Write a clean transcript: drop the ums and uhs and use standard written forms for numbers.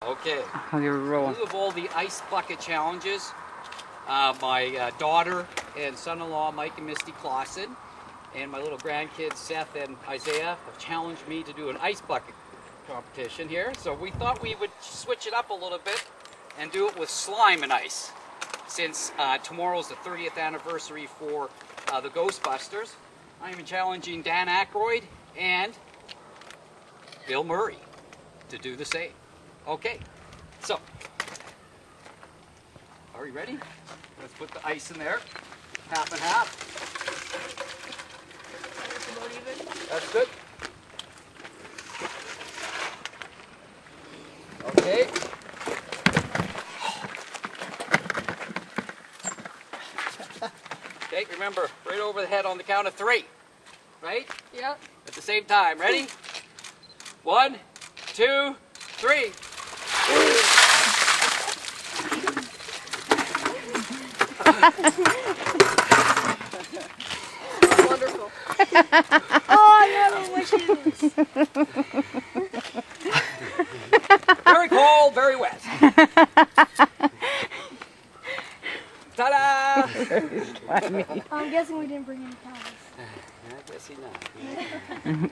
Okay. You're rolling. This is of all the ice bucket challenges. My daughter and son-in-law, Mike and Misty Clausen, and my little grandkids, Seth and Isaiah, have challenged me to do an ice bucket competition here. So we thought we would switch it up a little bit and do it with slime and ice. Since tomorrow's the 30th anniversary for the Ghostbusters, I am challenging Dan Akroyd and Bill Murray to do the same. Okay, so, are we ready? Let's put the ice in there, half and half. That's good. Okay. Okay, remember, right over the head on the count of 3, right? Yep. At the same time, ready? 1, 2, 3. Wonderful. Oh, I got wishes. Very cold, very wet. Ta-da! I'm guessing we didn't bring any towels. I guess not.